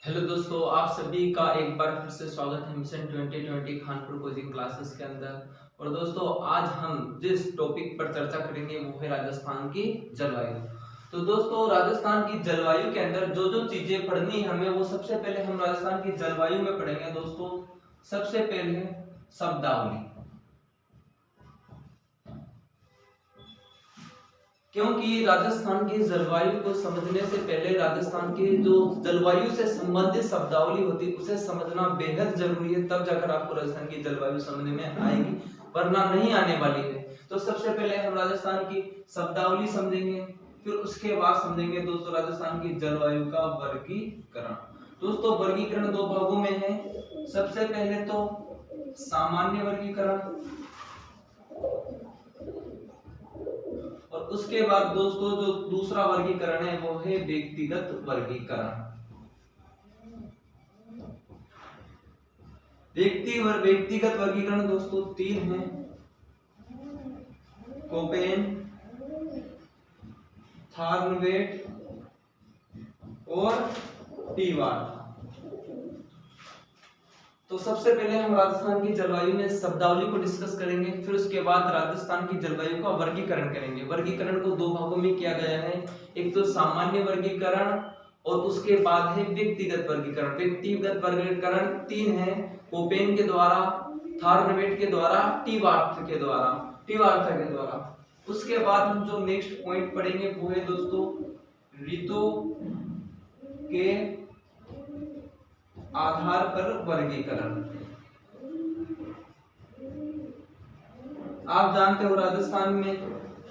Hello दोस्तों, आप सभी का एक बार फिर से स्वागत है मिशन 2020 खानपुर कोचिंग क्लासेस के अंदर। और दोस्तों, आज हम जिस टॉपिक पर चर्चा करेंगे वो है राजस्थान की जलवायु। तो दोस्तों, राजस्थान की जलवायु के अंदर जो जो चीजें पढ़नी हमें, वो सबसे पहले हम राजस्थान की जलवायु में पढ़ेंगे। दोस्तों, सबसे पहले शब्दावली, क्योंकि राजस्थान की जलवायु को समझने से पहले राजस्थान की जो जलवायु से संबंधित शब्दावली होती है उसे समझना बेहद जरूरी है, तब जाकर आपको राजस्थान की जलवायु समझ में आएगी, वरना नहीं आने वाली है। तो सबसे पहले हम राजस्थान की शब्दावली समझेंगे, फिर उसके बाद समझेंगे दोस्तों राजस्थान की जलवायु का वर्गीकरण। दोस्तों, वर्गीकरण दो भागों में है। सबसे पहले तो सामान्य वर्गीकरण, और उसके बाद दोस्तों जो दूसरा वर्गीकरण है वो है व्यक्तिगत वर्गीकरण। व्यक्तिगत वर्गीकरण दोस्तों तीन है: कोपेन, थार्नवेट और टीवार्ड। तो सबसे पहले हम राजस्थान की जलवायु में शब्दावली को डिस्कस करेंगे, फिर उसके बाद राजस्थान की जलवायु का वर्गीकरण करेंगे। वर्गीकरण को दो भागों में किया गया है, एक तो सामान्य वर्गीकरण और उसके बाद है व्यक्तिगत वर्गीकरण। व्यक्तिगत वर्गीकरण तीन है: कोपेन के द्वारा, थार्नवेट के द्वारा, टीवार्थ के द्वारा। उसके बाद हम जो नेक्स्ट पॉइंट पढ़ेंगे वो है दोस्तों ऋतु के आधार पर वर्गीकरण। आप जानते हो राजस्थान में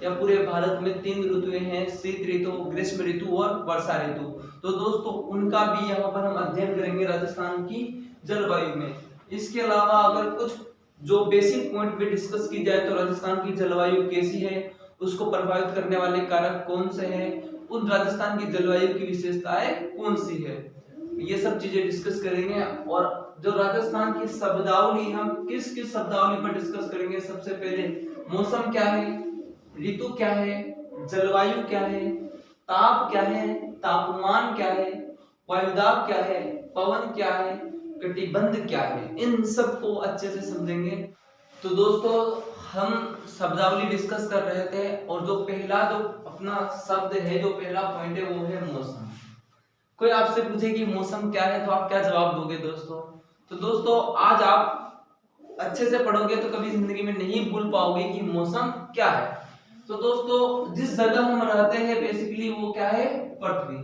या पूरे भारत में तीन ऋतुएं हैं: शीत ऋतु, ग्रीष्म ऋतु और वर्षा ऋतु। तो दोस्तों उनका भी यहाँ पर हम अध्ययन करेंगे राजस्थान की जलवायु में। इसके अलावा अगर कुछ जो बेसिक पॉइंट पे डिस्कस की जाए तो राजस्थान की जलवायु कैसी है, उसको प्रभावित करने वाले कारक कौन से हैं, उन राजस्थान की जलवायु की विशेषताएं कौन सी है, ये सब चीजें डिस्कस करेंगे। और जो राजस्थान की शब्दावली, हम किस किस शब्दावली पर डिस्कस करेंगे। सबसे पहले मौसम क्या है, ऋतु क्या है, जलवायु क्या है, ताप क्या है, तापमान क्या है, वायुदाब क्या है, पवन क्या है, कटिबंध क्या है, इन सब को अच्छे से समझेंगे। तो दोस्तों, हम शब्दावली डिस्कस कर रहे थे और जो पहला जो अपना शब्द है, जो पहला पॉइंट है वो है मौसम। कोई आपसे पूछे कि मौसम क्या है तो आप क्या जवाब दोगे दोस्तों? तो दोस्तों, आज आप अच्छे से पढ़ोगे तो कभी जिंदगी में नहीं भूल पाओगे कि मौसम क्या है। तो दोस्तों, जिस जगह हम रहते हैं बेसिकली वो क्या है? पृथ्वी।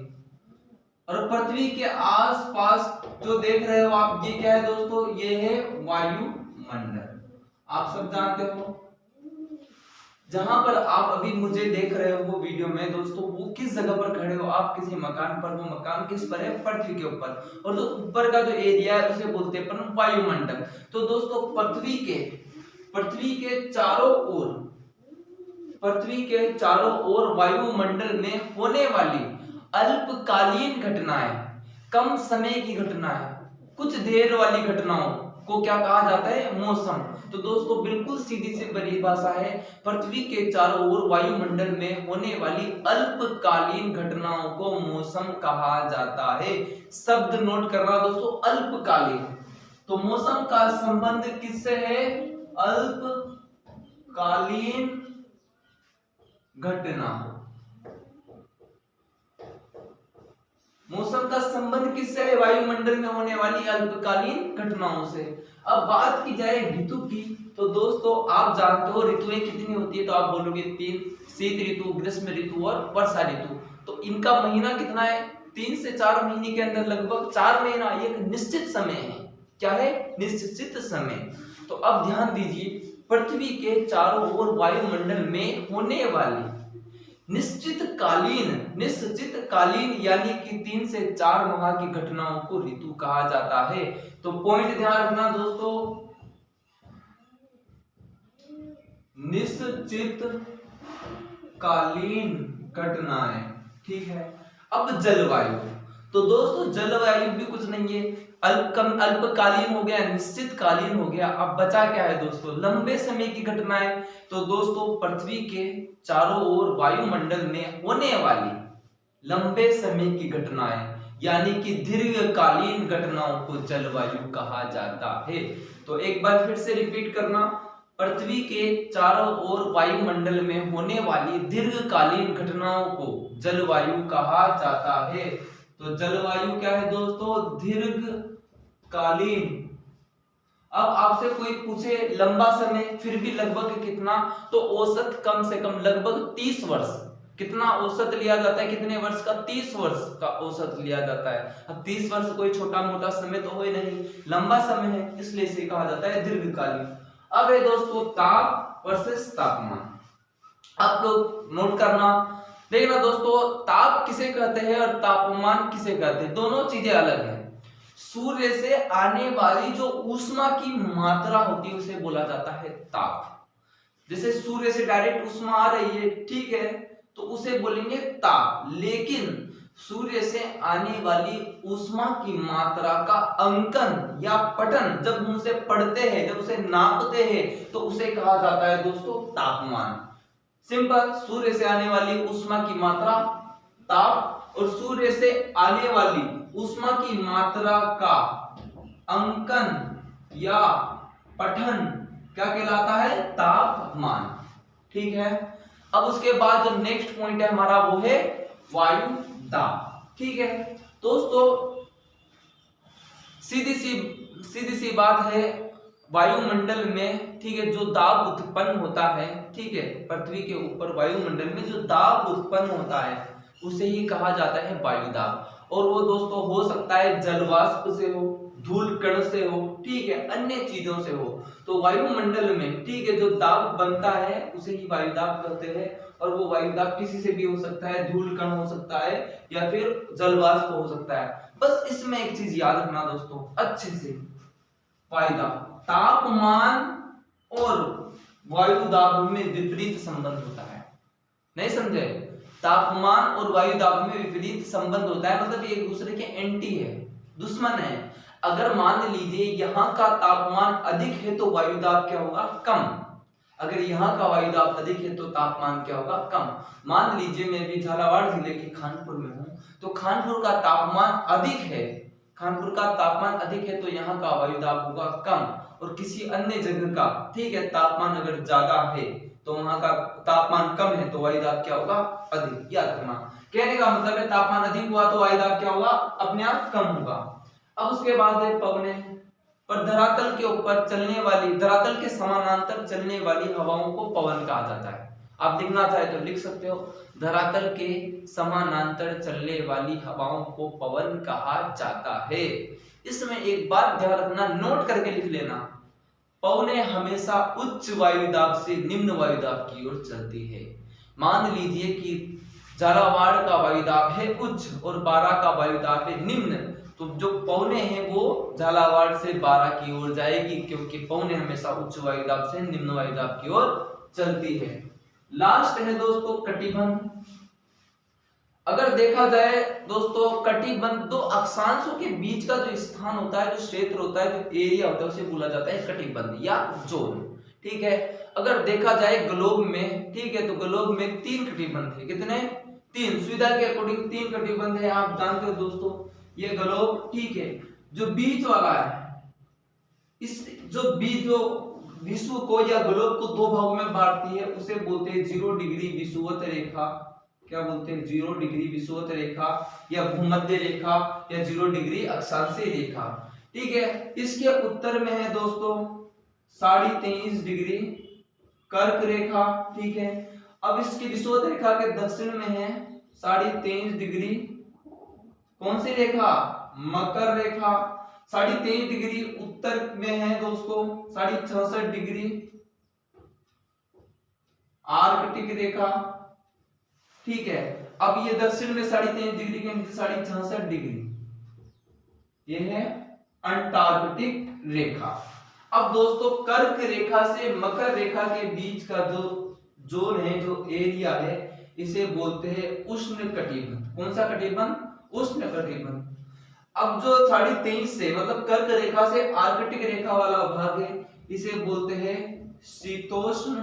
और पृथ्वी के आसपास जो देख रहे हो आप, ये क्या है दोस्तों? ये है वायुमंडल। आप सब जानते हो जहां पर आप अभी मुझे देख रहे हो वो वीडियो में दोस्तों, वो किस जगह पर खड़े हो आप? किसी मकान पर। वो मकान किस पर है? पृथ्वी के ऊपर। और जो ऊपर का जो एरिया है उसे बोलते हैं अपन वायुमंडल। तो दोस्तों, पृथ्वी के चारों ओर वायुमंडल में होने वाली अल्पकालीन घटनाएं, कम समय की घटनाएं, कुछ देर वाली घटनाओं को क्या कहा जाता है? मौसम। तो दोस्तों, बिल्कुल सीधी सी परिभाषा है, पृथ्वी के चारों ओर वायुमंडल में होने वाली अल्पकालीन घटनाओं को मौसम कहा जाता है। शब्द नोट करना दोस्तों, अल्पकालीन। तो मौसम का संबंध किससे है? अल्पकालीन घटना। मौसम का संबंध किससे है? वायुमंडल में होने वाली अल्पकालीन घटनाओं से। अब बात की जाए ऋतु की, तो दोस्तों आप जानते हो ऋतुएं कितनी होती है? तो आप बोलोगे तीन: शीत ऋतु, ग्रीष्म ऋतु और वर्षा ऋतु। तो इनका महीना कितना है? 3 से 4 महीने के अंदर लगभग 4 महीना एक निश्चित समय है। क्या है? निश्चित समय। तो अब ध्यान दीजिए, पृथ्वी के चारों ओर वायुमंडल में होने वाली निश्चित कालीन यानी कि 3 से 4 माह की घटनाओं को ऋतु कहा जाता है। तो पॉइंट ध्यान रखना दोस्तों, निश्चित कालीन घटनाएं। ठीक है। अब जलवायु, तो दोस्तों जलवायु भी कुछ नहीं है, अल्पकालीन हो गया, निश्चित कालीन हो गया। अब बचा क्या है दोस्तों? लंबे समय की घटनाएं। तो दोस्तों, पृथ्वी के चारों ओर वायुमंडल में होने वाली लंबे समय की घटनाएं, यानी कि दीर्घकालीन घटनाओं को जलवायु कहा जाता है। तो एक बार फिर से रिपीट करना, पृथ्वी के चारों ओर वायुमंडल में होने वाली दीर्घकालीन घटनाओं को जलवायु कहा जाता है। तो जलवायु क्या है दोस्तों? दीर्घकालीन। अब आपसे कोई पूछे लंबा समय, फिर भी लगभग कितना, तो औसत कम से कम लगभग 30 वर्ष। कितना औसत लिया जाता है? कितने वर्ष का? 30 वर्ष का औसत लिया जाता है। अब 30 वर्ष कोई छोटा मोटा समय तो है नहीं, लंबा समय है, इसलिए इसे कहा जाता है दीर्घकालीन। अब है दोस्तों ताप वर्सेस तापमान। आप लोग नोट करना, देखना दोस्तों, ताप किसे कहते हैं और तापमान किसे कहते हैं, दोनों चीजें अलग है। सूर्य से आने वाली जो ऊष्मा की मात्रा होती है उसे बोला जाता है ताप। जैसे सूर्य से डायरेक्ट ऊष्मा आ रही है, ठीक है, तो उसे बोलेंगे ताप। लेकिन सूर्य से आने वाली ऊष्मा की मात्रा का अंकन या पठन जब हम उसे पढ़ते हैं, जब उसे नापते हैं, तो उसे कहा जाता है दोस्तों तापमान। सिंपल, सूर्य से आने वाली ऊष्मा की मात्रा ताप, और सूर्य से आने वाली ऊष्मा की मात्रा का अंकन या पठन क्या कहलाता है? तापमान। ठीक है। अब उसके बाद जो नेक्स्ट पॉइंट है हमारा वो है वायु दाब। ठीक है दोस्तों, सीधी सी बात है, वायुमंडल में, ठीक है, जो दाब उत्पन्न होता है, ठीक है, पृथ्वी के ऊपर वायुमंडल में जो दाब उत्पन्न होता है उसे ही कहा जाता है वायु दाब। और वो दोस्तों हो सकता है जलवाष्प से हो, धूल कण से हो, ठीक है, अन्य चीजों से हो। तो वायुमंडल में, ठीक है, जो दाब बनता है उसे ही वायु दाब कहते हैं। और वो वायु दाब किसी से भी हो सकता है, धूल कण हो सकता है या फिर जलवाष्प हो सकता है। बस इसमें एक चीज याद रखना दोस्तों अच्छे से, वायु दाब, तापमान और वायु दाब में विपरीत संबंध होता है। नहीं समझे? तापमान और वायु दाब में विपरीत संबंध होता है, मतलब एक दूसरे के एंटी है, दुश्मन है। अगर मान लीजिए यहाँ का तापमान अधिक है तो वायु दाब क्या होगा? कम। अगर यहाँ का वायु दाब अधिक है तो तापमान क्या होगा? कम। मान लीजिए मैं भी झालावाड़ जिले के खानपुर में हूँ, तो खानपुर का तापमान अधिक है, खानपुर का तापमान अधिक है तो यहाँ का वायु दाब होगा कम। और किसी अन्य जगह का, ठीक है, तापमान अगर ज्यादा है तो वहां का तापमान कम है तो वायु दाब क्या होगा? अधिक। याद रखना, कहने का मतलब है तापमान अधिक हुआ तो वायु दाब क्या होगा? अपने आप कम होगा। अब उसके बाद है पवनें, पर धरातल के ऊपर चलने वाली, धरातल के समानांतर चलने वाली हवाओं को पवन कहा जाता है। आप लिखना चाहे तो लिख सकते हो, धरातल के समानांतर चलने वाली हवाओं को पवन कहा जाता है। इसमें एक बात ध्यान रखना, नोट करके लिख लेना, पवनें हमेशा उच्च वायु दाब से निम्न वायु दाब की ओर चलती है। मान लीजिए कि झालावाड़ का वायु दाब है उच्च और बारा का वायु दाब है निम्न, तो जो पवनें हैं वो झालावाड़ से बारा की ओर जाएगी, क्योंकि पवनें हमेशा उच्च वायु दाब से निम्न वायु दाब की ओर चलती है। लास्ट है दोस्तों कटिबंध। अगर देखा जाए दोस्तों, कटिबंध दो अक्षांशों के बीच का जो स्थान होता है, जो क्षेत्र होता है, जो एरिया होता है, उसे बोला जाता है कटिबंध या जोन। ठीक है, अगर देखा जाए ग्लोब में, ठीक है, तो ग्लोब में 3 कटिबंध है। कितने? 3। सुविधा के अकॉर्डिंग 3 कटिबंध है, आप जानते हो दोस्तों। ये ग्लोब, ठीक है, जो बीच वाला है, इस जो विश्व को या ग्लोब को 2 भागों में बांटती है उसे बोलते हैं 0 डिग्री विषुवत रेखा। क्या बोलते हैं? 0 डिग्री विषुवत रेखा या भूमध्य रेखा या 0 डिग्री अक्षांशीय रेखा। ठीक है, इसके उत्तर में है दोस्तों 23.5 डिग्री कर्क रेखा। ठीक है, अब इसकी विषुवत रेखा के दक्षिण में है 23.5 डिग्री कौन सी रेखा? मकर रेखा। 23.5 डिग्री उत्तर में है दोस्तों 66.5 डिग्री आर्कटिक रेखा। ठीक है, अब ये दक्षिण में 23.5 डिग्री के नीचे 66.5 डिग्री ये है अंटार्कटिक रेखा। अब दोस्तों कर्क रेखा से मकर रेखा के बीच का जो जोन है, जो एरिया है, इसे बोलते हैं उष्ण कटिबंध। कौन सा कटिबंध? उष्ण कटिबंध। अब जो 23.5 से मतलब कर्क रेखा से आर्कटिक रेखा वाला भाग है, इसे बोलते हैं शीतोष्ण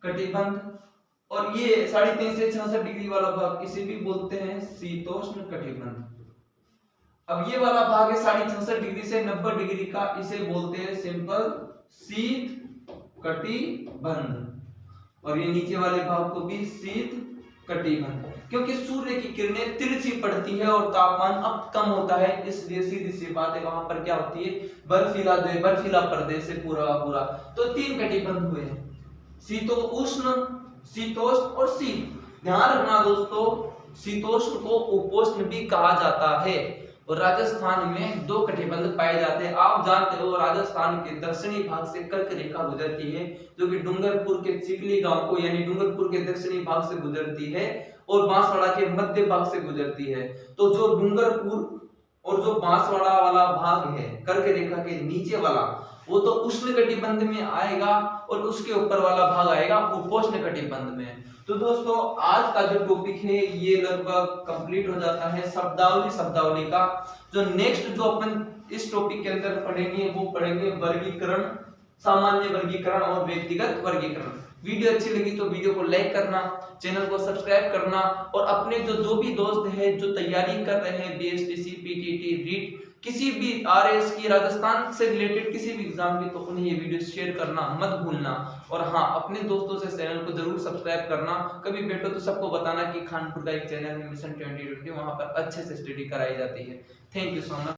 कटिबंध। और ये 23.5 से 66 डिग्री वाला भाग, इसे भी बोलते हैं शीतोष्ण कटिबंध। अब ये वाला भाग है 66.5 डिग्री से 90 डिग्री का, इसे बोलते हैं सिंपल शीत कटिबंध। और ये नीचे वाले भाग को भी शीत कटिबंध, क्योंकि सूर्य की किरणें तिरछी पड़ती है और तापमान अब कम होता है, इसलिए सीधी सी बात है वहां पर क्या होती है, बर्फीला प्रदेश है पूरा पूरा। तो 3 कटिबंध हुए हैं, शीतोष्ण, शीतोष्ण और शीत। ध्यान रखना दोस्तों, शीतोष्ण को उपोष्ण भी कहा जाता है। और राजस्थान में 2 कटिबंध पाए जाते हैं। आप जानते हो राजस्थान के दक्षिणी भाग से कर्क रेखा गुजरती है, जो कि डूंगरपुर के चिखली गांव को यानी डूंगरपुर के दक्षिणी भाग से गुजरती है और बांसवाड़ा के मध्य भाग से गुजरती है। तो जो डूंगरपुर और जो बांसवाड़ा वाला भाग है कर्क रेखा के नीचे वाला, वो तो उष्ण कटिबंध में आएगा और उसके ऊपर वाला भाग आएगा उपोष्ण कटिबंध में। तो दोस्तों आज का जो टॉपिक है ये लगभग कंप्लीट हो जाता है शब्दावली का। जो नेक्स्ट जो अपन इस टॉपिक के अंदर पढ़ेंगे वो पढ़ेंगे वर्गीकरण, सामान्य वर्गीकरण और व्यक्तिगत वर्गीकरण। वीडियो अच्छी लगी तो वीडियो को लाइक करना, चैनल को सब्सक्राइब करना और अपने जो भी दोस्त हैं जो तैयारी कर रहे हैं बीएसटीसी, पीटीटी, रीट, किसी भी आरएस की, राजस्थान से रिलेटेड किसी भी एग्जाम की, तो उन्हें ये वीडियो शेयर करना मत भूलना। और हाँ, अपने दोस्तों से चैनल को जरूर सब्सक्राइब करना। कभी बैठो तो सबको बताना कि खानपुर का एक चैनल है मिशन 2020, वहां पर अच्छे से स्टडी कराई जाती है। Thank you so much.